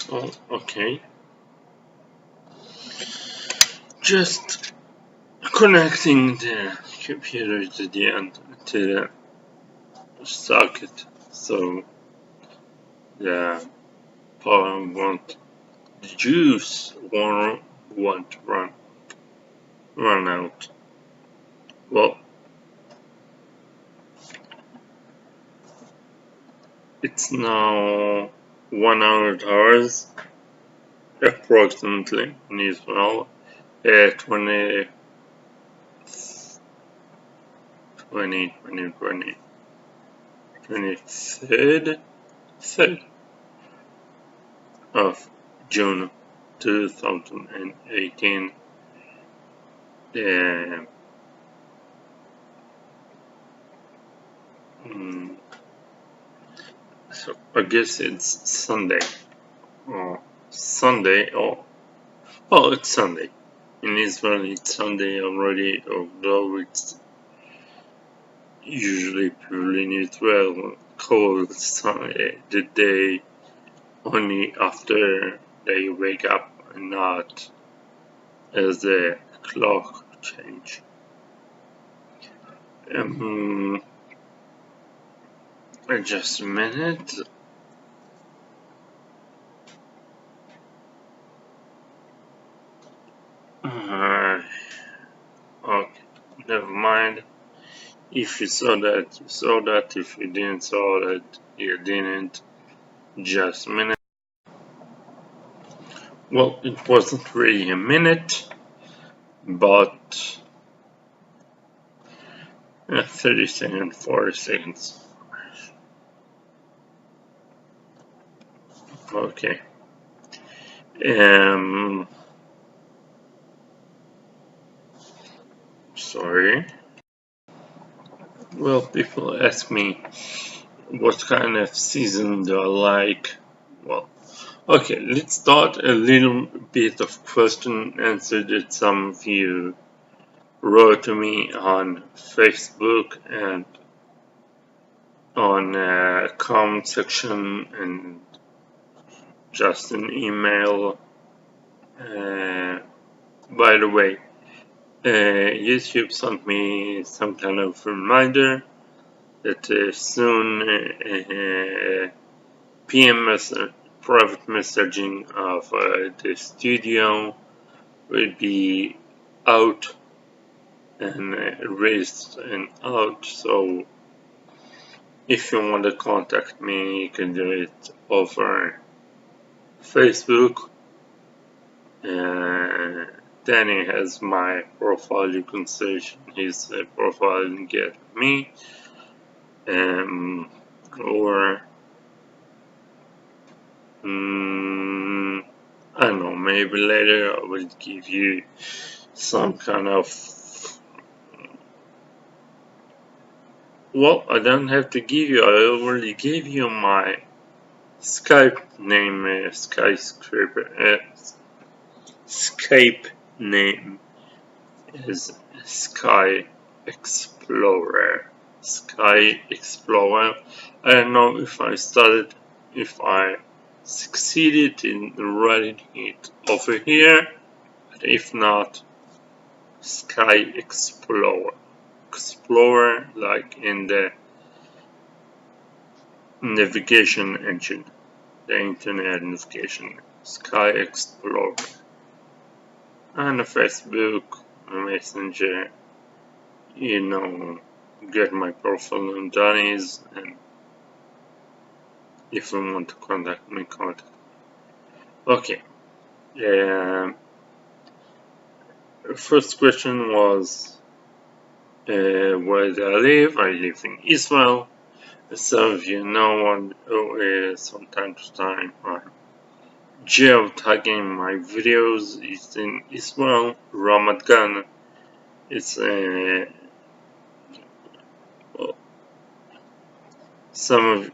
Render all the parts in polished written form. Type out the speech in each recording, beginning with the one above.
So, okay. Just connecting the computer to the end, to the socket, so the power won't, the juice won't run out. Well, it's now 100 hours approximately in Israel. 23rd of June 2018. So I guess it's Sunday. It's Sunday. In Israel it's Sunday already, although it's usually people in Israel call the day only after they wake up and not as a clock change. Just a minute. Okay, never mind. If you saw that, you saw that. If you didn't saw that, you didn't. Just a minute. Well, it wasn't really a minute, but 30 seconds, 40 seconds. Okay. Sorry. Well, people ask me what kind of season do I like. Well, okay, let's start a little bit of question and answer that some of you wrote to me on Facebook and on comment section and just an email. By the way, YouTube sent me some kind of reminder that soon private messaging of the studio will be out and raised and out. So if you want to contact me, you can do it over Facebook. Danny has my profile. You can search his profile and get me. Or I don't know, maybe later I will give you some kind of, well, I don't have to give you, I already gave you my Skype name, Skype name is Sky Explorer. Sky Explorer. I don't know if I succeeded in writing it over here, but if not, Sky Explorer. Explorer, like in the navigation engine, the internet navigation. Sky Explorer. And Facebook, Messenger, get my profile on Danny's, and if you want to contact me, contact me. Okay. First question was, where do I live? I live in Israel. As some of you know, from time to time, I'm geotagging my videos. It's in Israel, Ramat Gan. It's some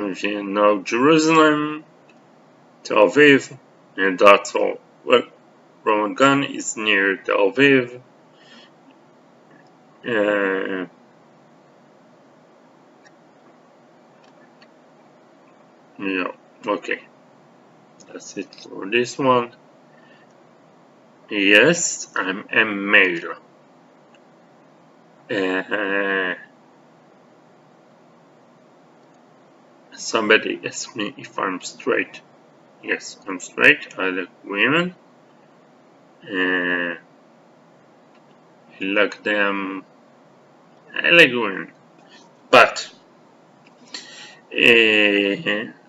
of you know Jerusalem, Tel Aviv, and that's all. Well, Ramat Gan is near Tel Aviv. Yeah, okay. that's it for this one. Yes, I'm a male. Somebody asked me if I'm straight. Yes, I'm straight. I like women. I like them. I like women. But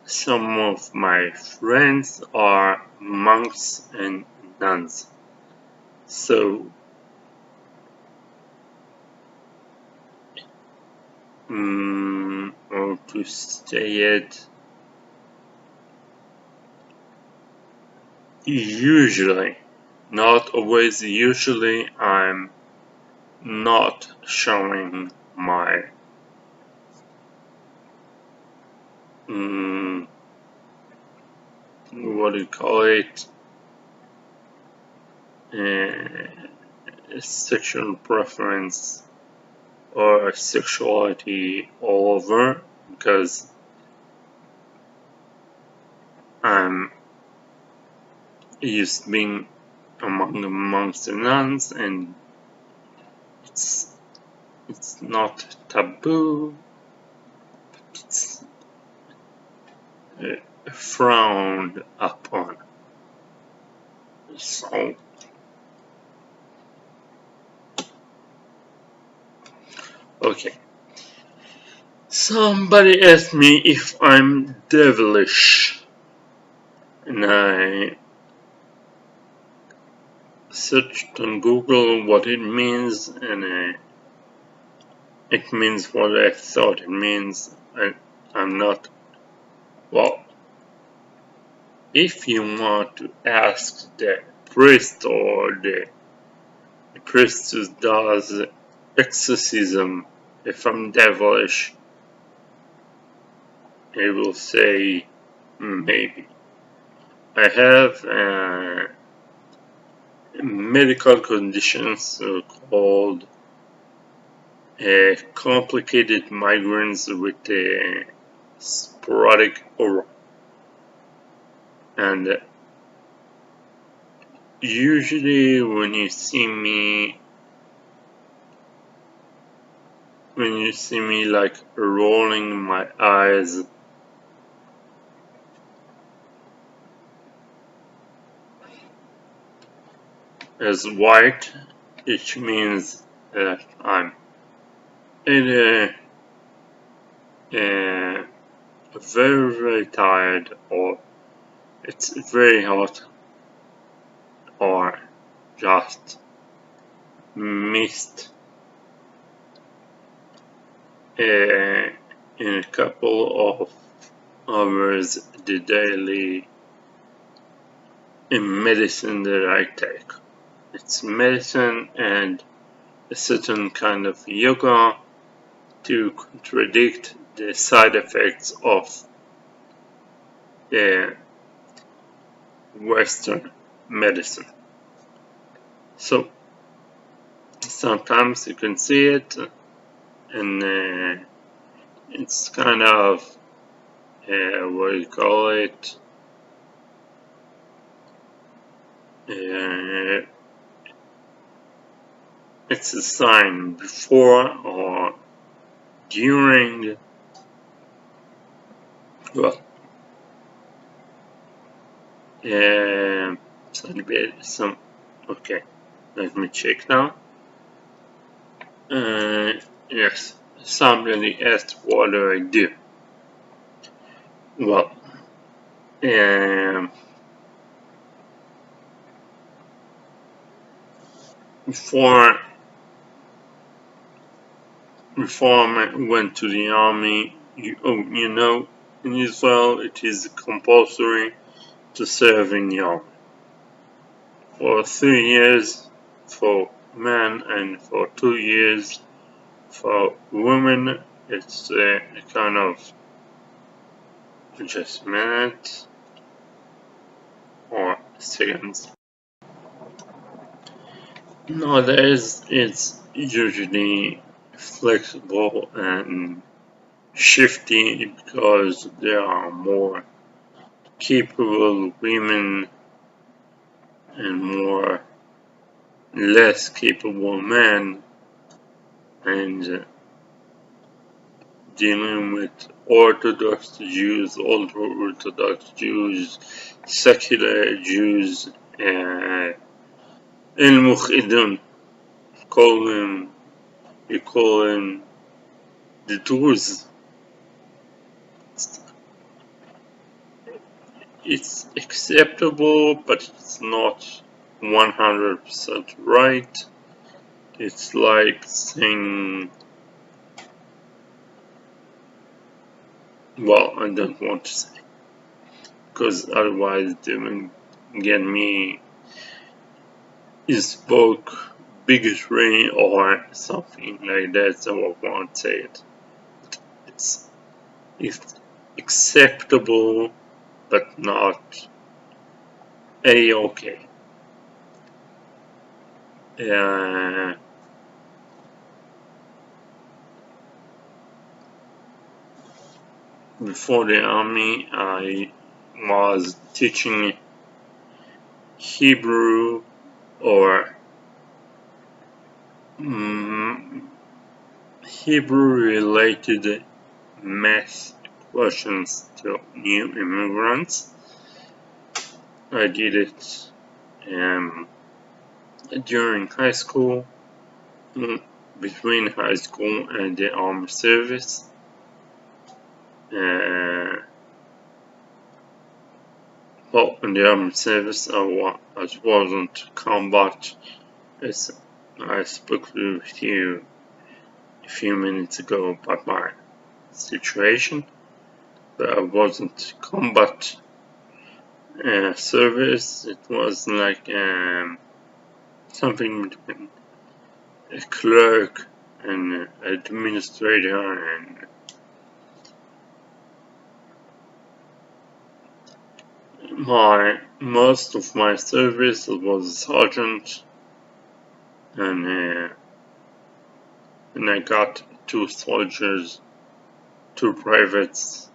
some of my friends are monks and nuns. So or to say it, usually, not always, usually I'm not showing my what do you call it, sexual preference or sexuality all over, because I'm used to being among the monks and nuns, and it's not taboo, but it's frowned upon. So okay. Somebody asked me if I'm devilish, and I searched on Google what it means, and it means what I thought it means. I'm not. Well, if you want to ask the priest or the priest who does exorcism if I'm devilish, he will say maybe. I have medical conditions called complicated migraines with sporadic aura, and usually when you see me like rolling my eyes, as white, it means that I'm either very, very tired, or it's very hot, or just missed in a couple of hours the daily medicine that I take. It's medicine and a certain kind of yoga to contradict the side effects of Western medicine. So sometimes you can see it, and it's kind of what do you call it? It's a sign before or during. Well, some. Okay, let me check now. Yes, somebody asked what do I do. Well, before I went to the army, you know, in Israel it is compulsory to serve in the army for 3 years for men, and for 2 years for women. It's a kind of just a minute or seconds. Nowadays it's usually flexible and shifty because there are more capable women and less capable men, and dealing with Orthodox Jews, ultra-Orthodox Jews, secular Jews, المخيدون, you call them the Druze. It's acceptable, but it's not 100% right. It's like saying, well, I don't want to say, because otherwise they will get me spoke bigotry or something like that, so I won't say it. It's acceptable, but not A-okay. Before the army, I was teaching Hebrew or Hebrew-related math questions to new immigrants. I did it during high school, between high school and the army service. Well, in the army service, I wasn't combat, as I spoke with you a few minutes ago about my situation, but I wasn't combat service. It was like something between a clerk and administrator, and most of my service was sergeant, and I got 2 soldiers, 2 privates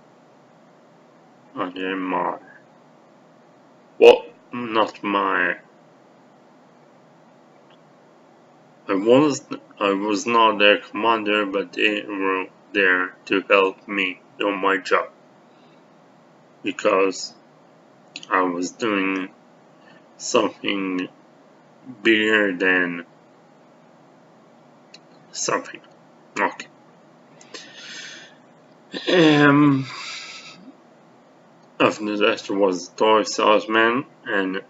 under my, well, not my, I was not their commander, but they were there to help me do my job, because I was doing something bigger than something. Okay. After that was toy salesman and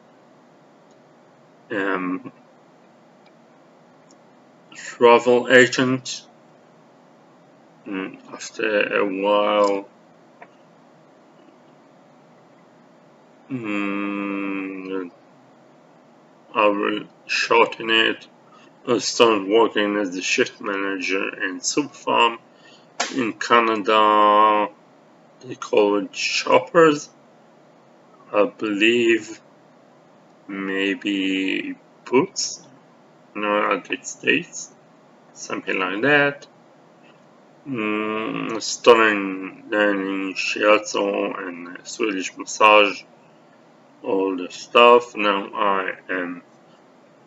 travel agent. And after a while, I will shorten it. I started working as the shift manager in soup farm in Canada. They call it shoppers, I believe. Maybe boots in the United States, something like that. Starting learning shiatsu and Swedish massage, all the stuff. Now I am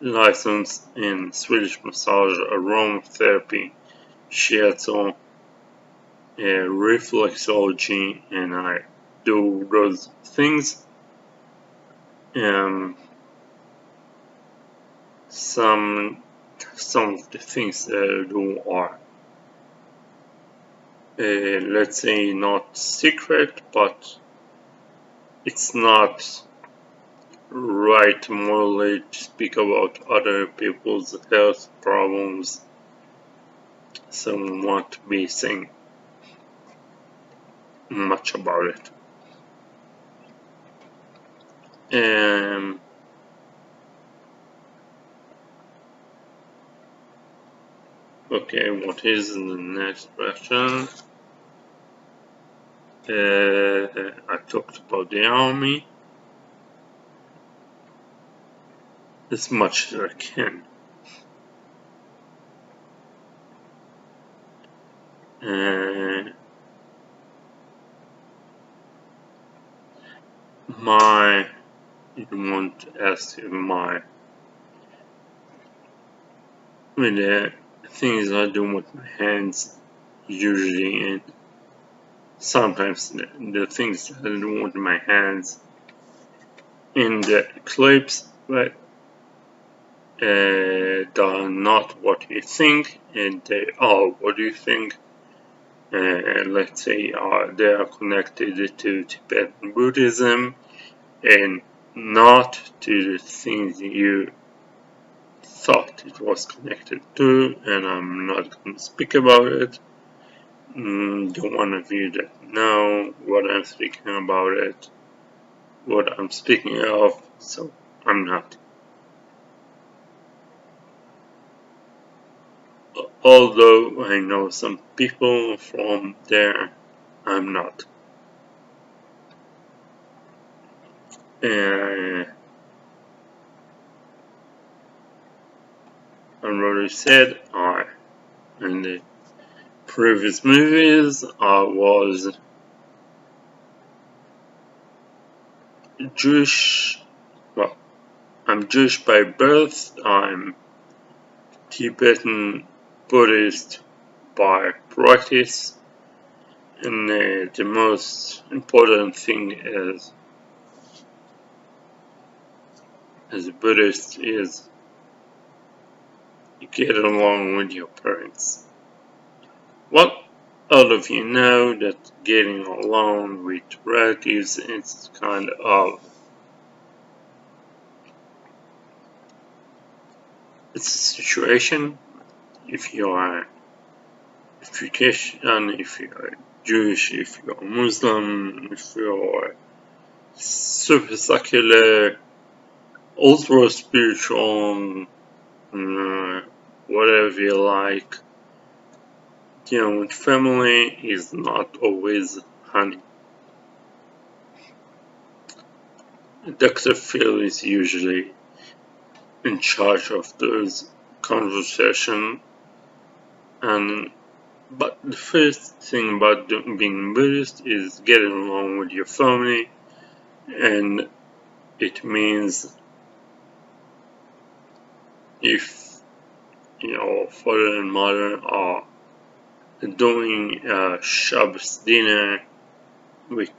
licensed in Swedish massage, aromatherapy, shiatsu, reflexology, and I do those things. Some of the things that I do are, let's say, not secret, but it's not right morally to speak about other people's health problems, so I won't be saying much about it. Okay, what is the next question? I talked about the army as much as I can. you want to ask with the things I do with my hands usually, and sometimes the things that I do with my hands in the clips, but they are not what you think, and they are what you think. Let's say they are connected to Tibetan Buddhism and not to the things you thought it was connected to, and I'm not going to speak about it. The one of you that know what I'm speaking about it, what I'm speaking of, so I'm not. Although I know some people from there, I'm not. I already said in the previous movies I was Jewish. Well, I'm Jewish by birth. I'm Tibetan Buddhist by practice, and the most important thing as a Buddhist is you get along with your parents. Well, all of you know that getting along with relatives is kind of it's a situation. If you are Christian, if you are Jewish, if you are Muslim, if you are super secular, ultra spiritual, whatever you like, dealing with family is not always honey. Dr. Phil is usually in charge of those conversations, but the first thing about being Buddhist is getting along with your family, and it means if your father and mother are doing a Shabbos dinner with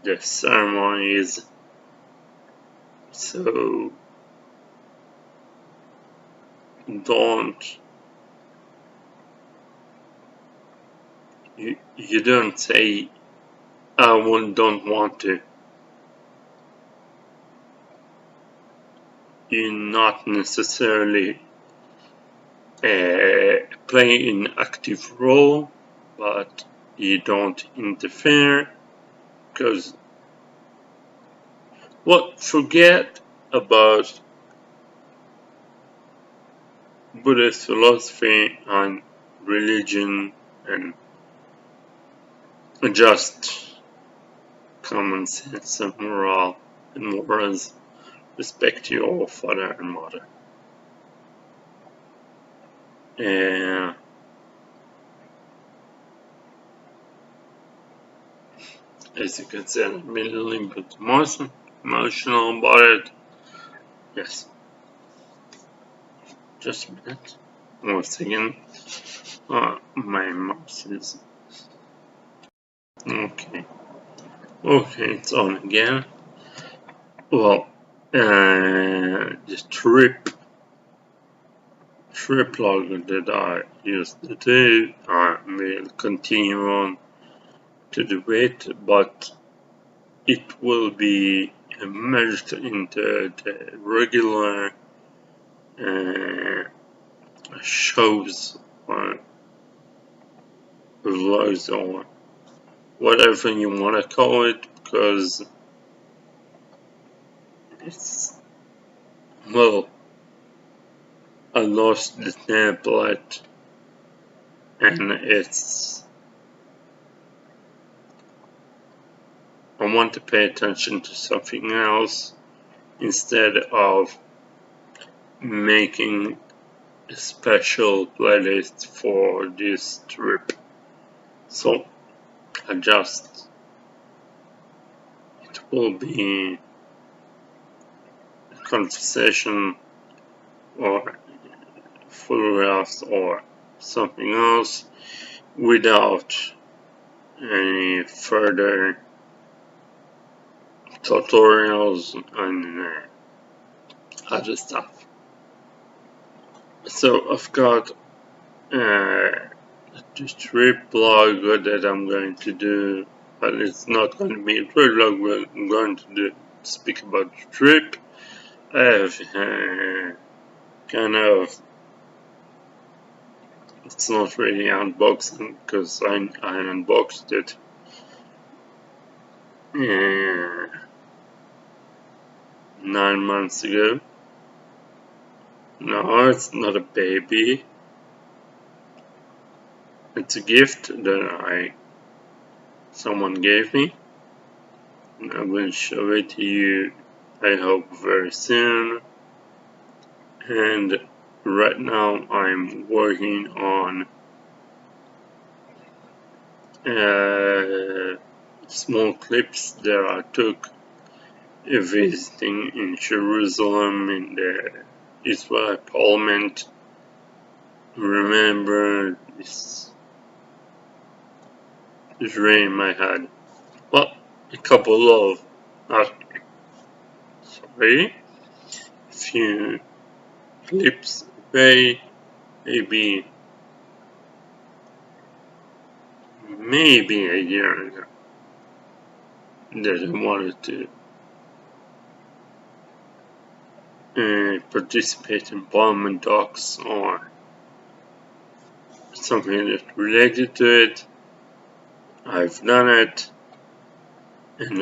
the ceremonies, so you don't say I don't want to. You not necessarily play an active role, but you don't interfere, because forget about Buddhist philosophy and religion and just common sense and morals. Respect your father and mother. And as you can see, I'm a little bit emotional about it. Yes. Just a minute. Once again, my mouse is okay. Okay, it's on again. Well, the trip log that I used to do, I will continue on to do it, but it will be merged into the regular shows or vlogs or whatever you want to call it, because it's, well, I lost the template, and I want to pay attention to something else instead of making a special playlist for this trip. So it will be conversation or photographs or something else without any further tutorials and other stuff. So I've got this trip blog that I'm going to do, but it's not going to be a trip blog. I'm going to speak about the trip. I have kind of, it's not really unboxing because I unboxed it 9 months ago. No, it's not a baby. It's a gift that someone gave me, and I will show it to you, I hope, very soon. And right now I'm working on small clips that I took visiting in Jerusalem in the Israeli Parliament. Remember this dream I had? Well, a couple of, a few clips away, maybe a year ago, that I wanted to participate in Parliament talks or something that's related to it. I've done it, and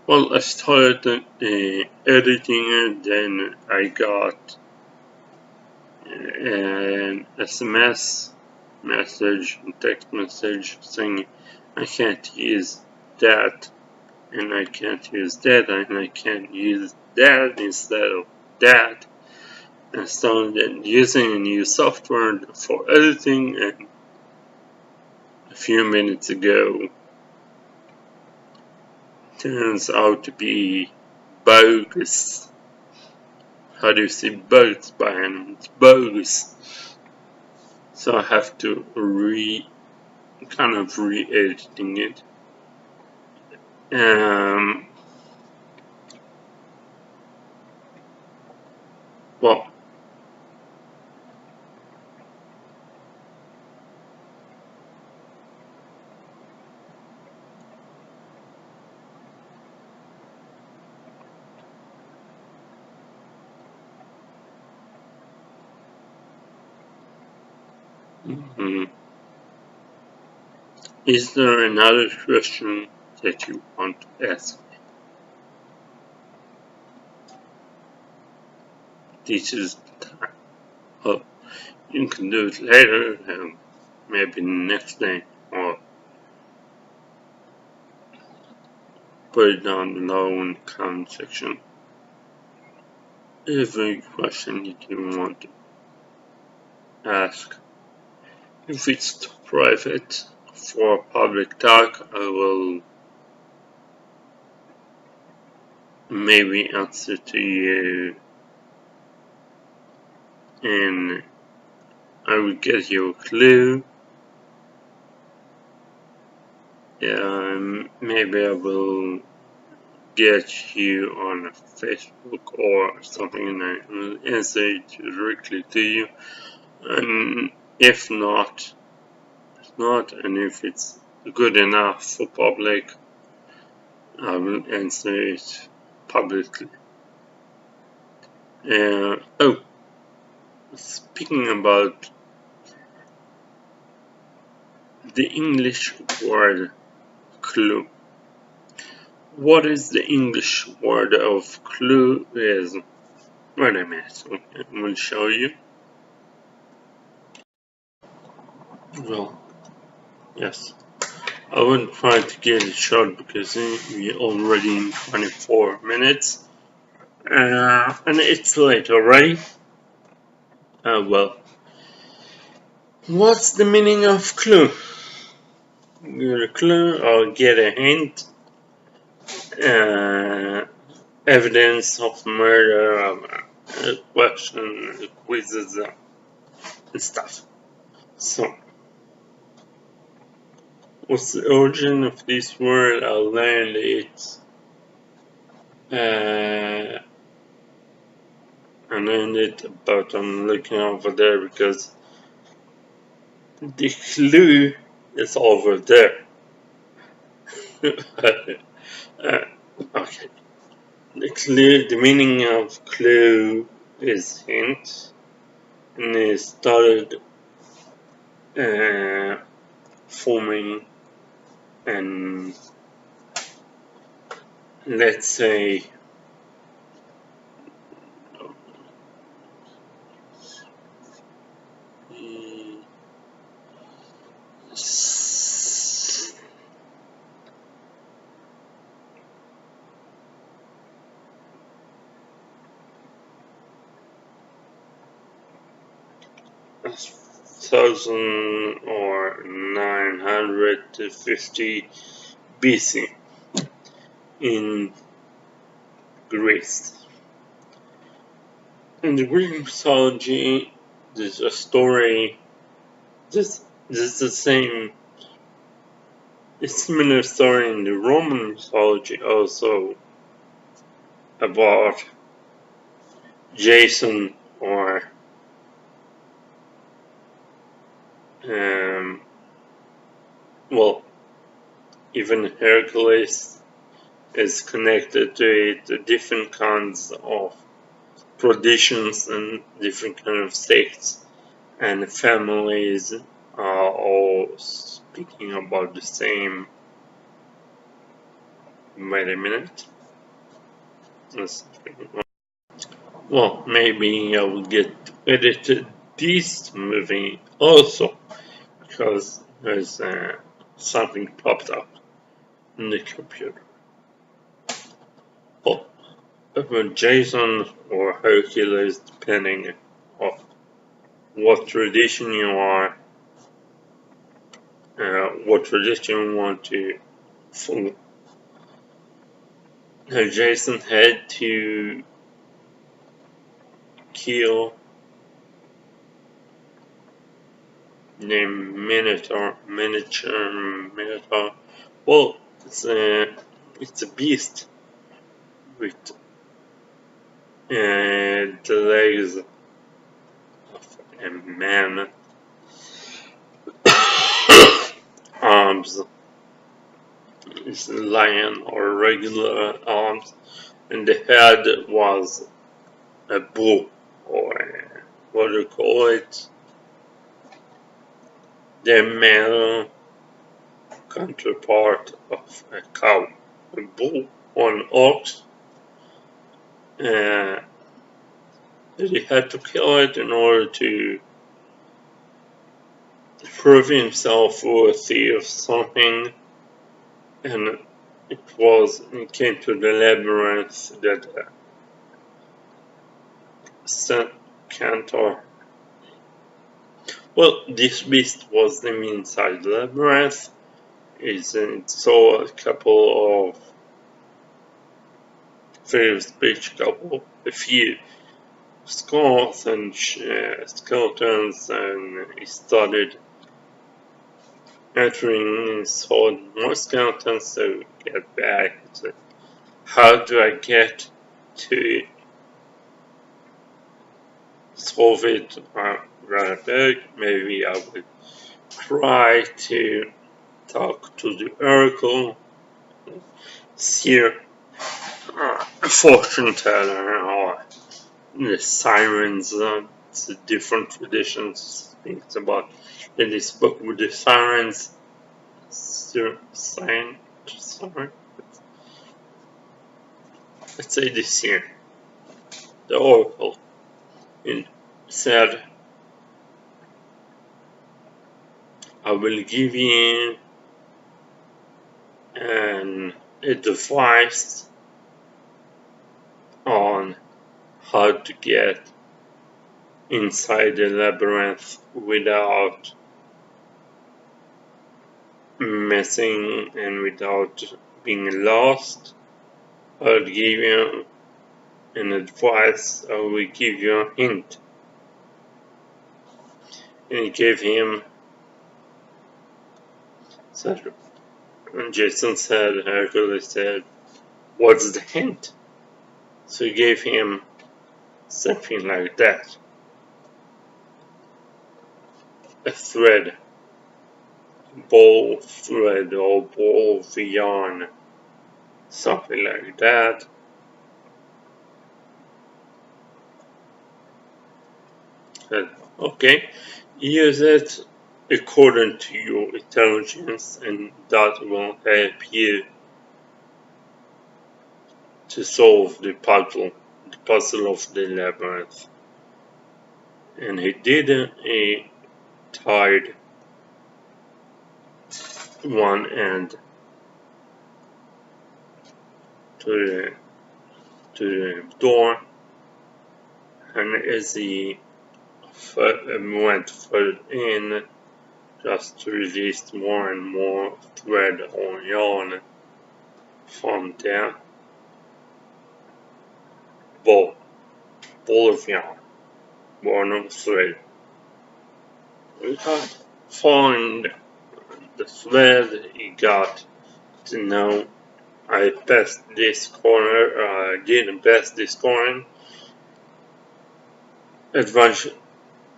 well, I started editing it, then I got an SMS message, text message saying I can't use that, and I can't use that, and I can't use that instead of that. And started using a new software for editing, and a few minutes ago turns out to be bogus. How do you say bogus, Brian? It's bogus. So I have to re-editing it. Well, is there another question that you want to ask me? This is the time. Oh, you can do it later, maybe next day, or put it down below in the comment section. Every question that you want to ask. If it's too private for public talk, I will maybe answer to you, and I will get you a clue. Maybe I will get you on Facebook or something, and I will answer it directly to you. And if not, and if it's good enough for public, I will answer it publicly. Oh, speaking about the English word clue. What is the English word of clue is? Wait a minute, okay, I will show you. Well, yes, I will try to get it short because we're already in 24 minutes. And it's late already. Well, what's the meaning of clue? Get a clue or get a hint. evidence of murder, question, quizzes, and stuff. So, what's the origin of this word? I learned it. But I'm looking over there because the clue is over there. Okay. The meaning of clue is hint, and it started forming, and let's say thousand or 950 BC in Greece. In the Greek mythology, there's a story. There's the same, a similar story in the Roman mythology also about Jason or well, even Hercules is connected to it. Different kinds of traditions and different kind of sects and families are all speaking about the same. Wait a minute. Well, maybe I will get edited this movie also because there's something popped up in the computer. Well, Jason or Hercules, depending on what tradition you are, what tradition you want to follow. Jason had to kill the Minotaur. Well, it's a beast with the legs of a man, arms is a lion or regular arms, and the head was a bull, or what do you call it? The male counterpart of a cow, a bull or an ox. He had to kill it in order to prove himself worthy of something, and it came to the labyrinth that St. Cantor. Well, this beast was them inside the labyrinth. It saw a couple of figure speech couple, a few skulls and skeletons, and he started entering and saw more skeletons, so get back. So how do I get to solve it rather big? Maybe I would try to talk to the oracle, seer, a fortune teller, or the sirens. It's different traditions. Things about in this book with the sirens. Sorry. Let's say the seer, the oracle, and said, I will give you an advice on how to get inside the labyrinth without messing and without being lost. I'll give you an advice, I will give you a hint. And he gave him, and Jason said, Hercules said, what's the hint? So he gave him something like that. A thread, ball of thread or ball of yarn, something like that. Said, okay, use it according to your intelligence, and that will help you to solve the puzzle of the labyrinth. And he did it. He tied one end to the door, and as he went further in, just released more and more thread or yarn from the ball of yarn, one of thread. We got following the thread, he got to know I passed this corner, I didn't pass this corner. Eventually,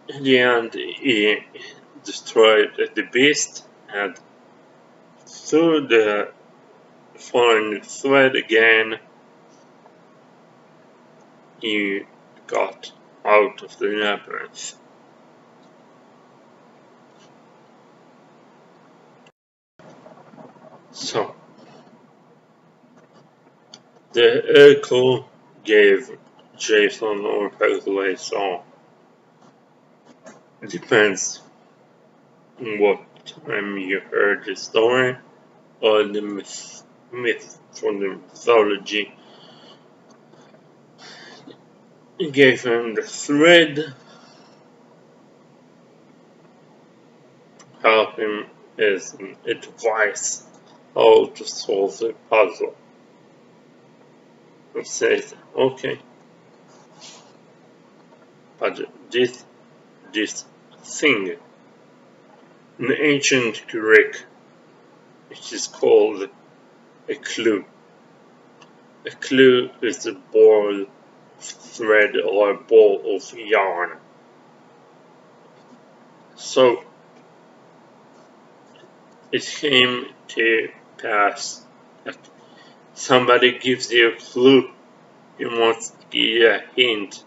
in the end, he destroyed the beast, and through the following thread again, he got out of the labyrinth. So, the echo gave Jason or Hercules, or it depends on what time you heard the story or the myth from the mythology. He gave him the thread, help him as an advice how to solve the puzzle. He says, okay, but this thing in ancient Greek, it is called a clue. A clue is a ball of thread or a ball of yarn. So it came to pass that somebody gives you a clue, he wants to give you a hint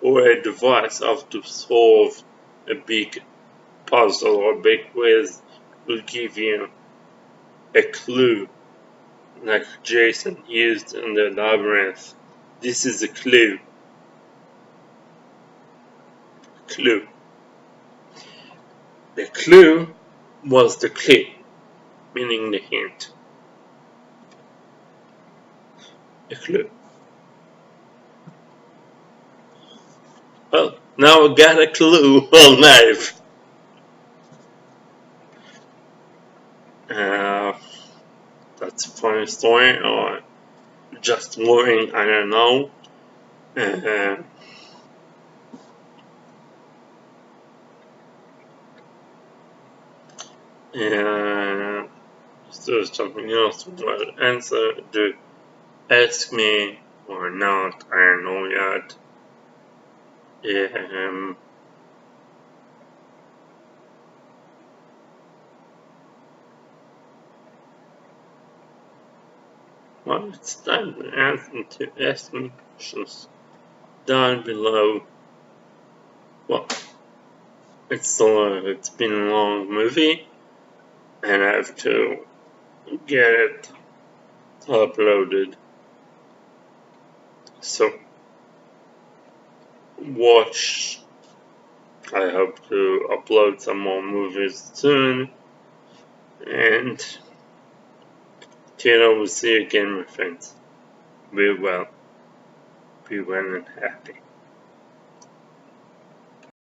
or advice how to solve a big puzzle or big quiz, will give you a clue, like Jason used in the labyrinth. This is a clue. Clue. The clue was the clue, meaning the hint. A clue. Well, now I got a clue on life. That's a funny story, or just boring, I don't know. And if there's something else you want to answer, do ask me or not, I don't know yet. Well, it's time to ask me questions down below. Well, it's been a long movie, and I have to get it uploaded. So, watch. I hope to upload some more movies soon, and we'll see you again, my friends. Be well and happy.